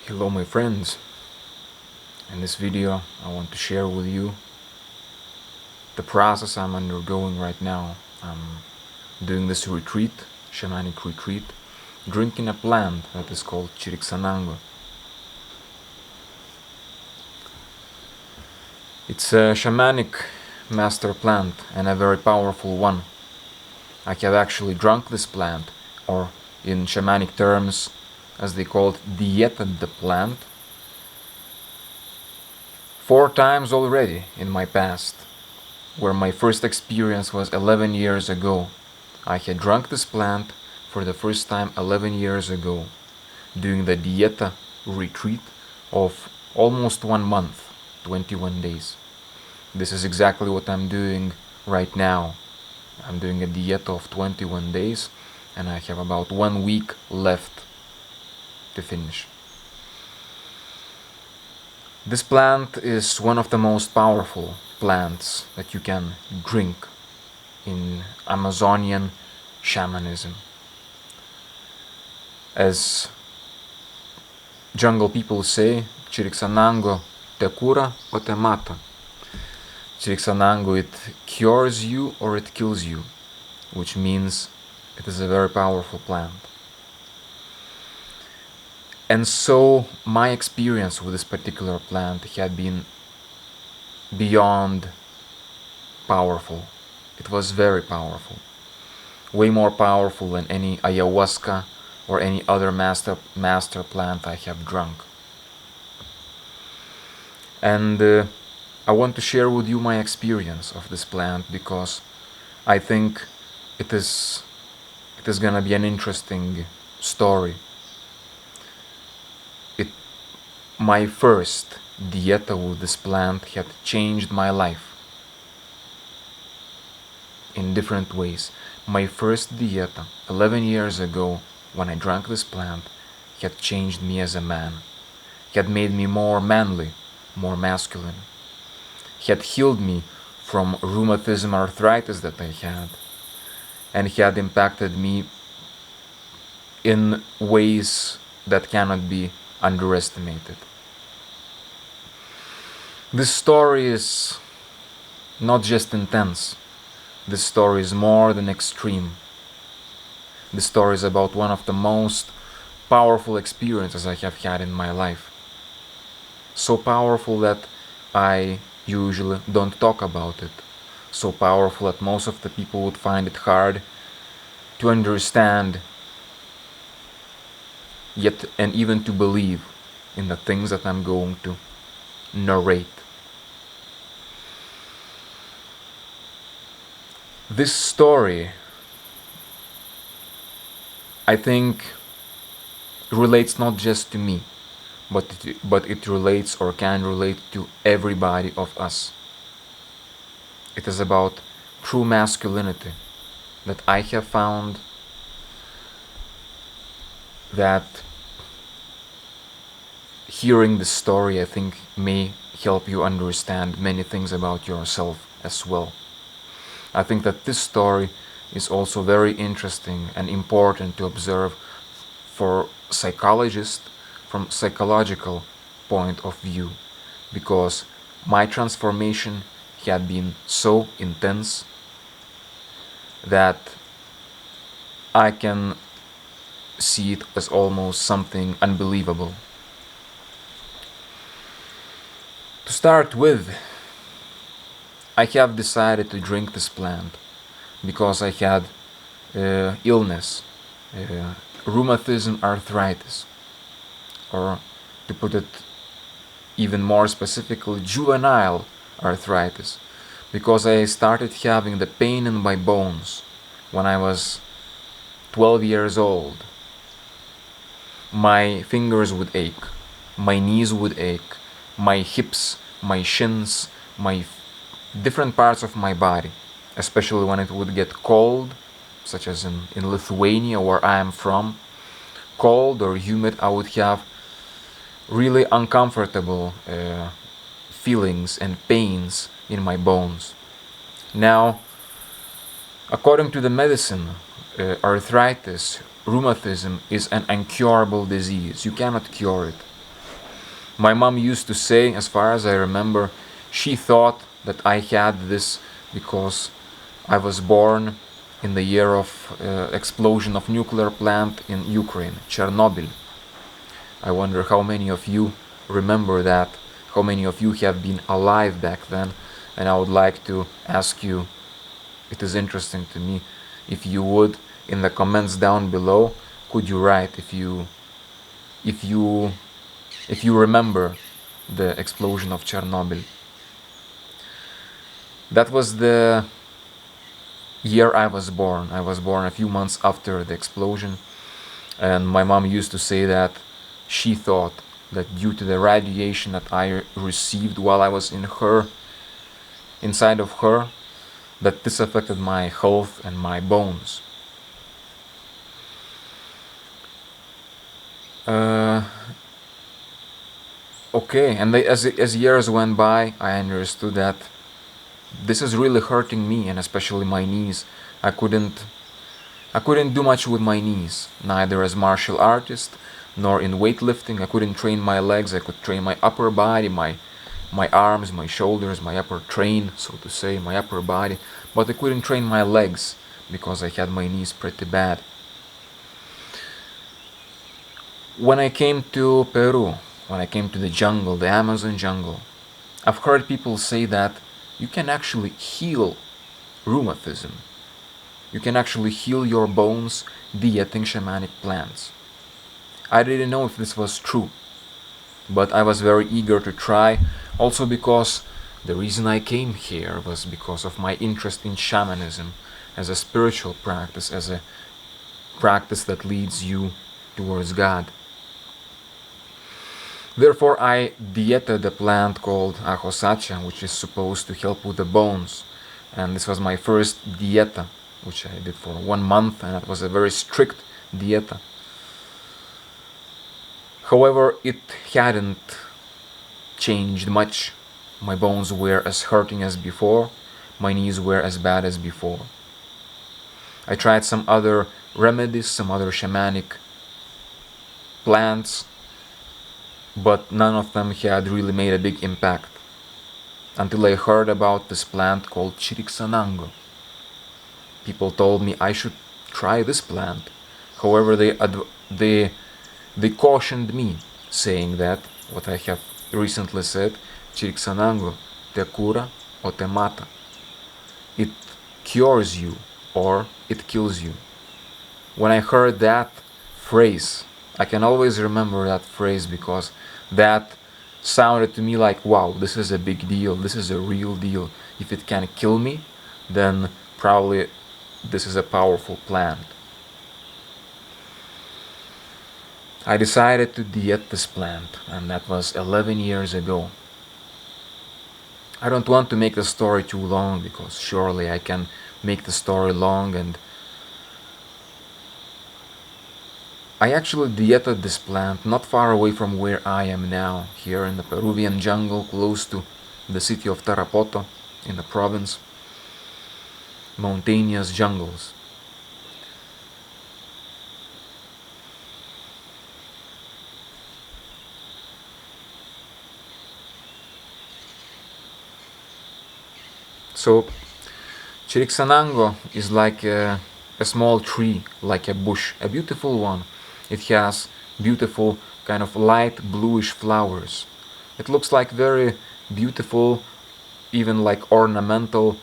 Hello my friends, in this video I want to share with you the process I'm undergoing right now. I'm doing this retreat, shamanic retreat, drinking a plant that is called Chiric Sanango. It's a shamanic master plant and a very powerful one. I have actually drunk this plant, or in shamanic terms, as they call it, dieted the plant 4 times already in my past, where my first experience was 11 years ago. I had drunk this plant for the first time 11 years ago, doing the dieta retreat of almost 1 month, 21 days. This is exactly what I'm doing right now. I'm doing a dieta of 21 days and I have about 1 week left to finish. This plant is one of the most powerful plants that you can drink in Amazonian shamanism. As jungle people say, Chiric Sanango te cura o te mata. Chiric Sanango, it cures you or it kills you, which means it is a very powerful plant. And so my experience with this particular plant had been beyond powerful. It was very powerful. Way more powerful than any ayahuasca or any other master plant I have drunk. And I want to share with you my experience of this plant because I think it is gonna be an interesting story. My first dieta with this plant had changed my life in different ways. My first dieta 11 years ago, when I drank this plant, had changed me as a man, had made me more manly, more masculine, had healed me from rheumatism arthritis that I had, and had impacted me in ways that cannot be underestimated. This story is not just intense. This story is more than extreme. This story is about one of the most powerful experiences I have had in my life. So powerful that I usually don't talk about it. So powerful that most of the people would find it hard to understand, yet and even to believe in the things that I'm going to narrate. This story, I think, relates not just to me, but it relates or can relate to everybody of us. It is about true masculinity that I have found that hearing this story, I think, may help you understand many things about yourself as well. I think that this story is also very interesting and important to observe for psychologists from psychological point of view, because my transformation had been so intense that I can see it as almost something unbelievable. To start with, I have decided to drink this plant because I had illness, rheumatism arthritis, or to put it even more specifically, juvenile arthritis, because I started having the pain in my bones when I was 12 years old. My fingers would ache, my knees would ache, my hips, my shins, my different parts of my body, especially when it would get cold, such as in Lithuania, where I am from, cold or humid, I would have really uncomfortable feelings and pains in my bones. Now, according to the medicine, arthritis, rheumatism is an incurable disease. You cannot cure it. My mom used to say, as far as I remember, she thought that I had this because I was born in the year of explosion of nuclear plant in Ukraine, Chernobyl. I wonder how many of you remember that, how many of you have been alive back then, and I would like to ask you, it is interesting to me, if you would, in the comments down below, could you write if you remember the explosion of Chernobyl. That was the year I was born. I was born a few months after the explosion, and my mom used to say that she thought that due to the radiation that I received while I was inside of her, that this affected my health and my bones. Okay, and as years went by, I understood that this is really hurting me, and especially my knees. I couldn't do much with my knees, neither as martial artist nor in weightlifting. I couldn't train my legs. I could train my upper body, my arms, my shoulders, my upper train, so to say, my upper body, but I couldn't train my legs because I had my knees pretty bad. When I came to Peru, when I came to the jungle, the Amazon jungle, I've heard people say that you can actually heal rheumatism. You can actually heal your bones dieting shamanic plants. I didn't know if this was true, but I was very eager to try, also because the reason I came here was because of my interest in shamanism as a spiritual practice, as a practice that leads you towards God. Therefore, I dieted a plant called ahosacha, which is supposed to help with the bones. And this was my first dieta, which I did for 1 month, and it was a very strict dieta. However, it hadn't changed much. My bones were as hurting as before, my knees were as bad as before. I tried some other remedies, some other shamanic plants, but none of them had really made a big impact, until I heard about this plant called Chiric Sanango. People told me I should try this plant. However, they cautioned me, saying that what I have recently said, Chiric Sanango te cura o te mata. It cures you or it kills you. When I heard that phrase, I can always remember that phrase because that sounded to me like, wow, this is a big deal, this is a real deal. If it can kill me, then probably this is a powerful plant. I decided to diet this plant, and that was 11 years ago. I don't want to make the story too long, because surely I can make the story long, and I actually dieted this plant not far away from where I am now, here in the Peruvian jungle, close to the city of Tarapoto, in the province. Mountainous jungles. So, Chiric Sanango is like a small tree, like a bush, a beautiful one. It has beautiful kind of light bluish flowers. It looks like very beautiful, even like ornamental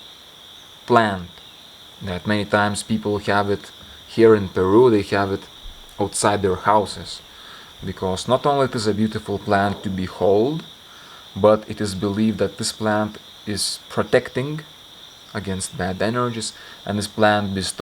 plant that many times people have it here in Peru. They have it outside their houses, because not only it is a beautiful plant to behold, but it is believed that this plant is protecting against bad energies, and this plant bestows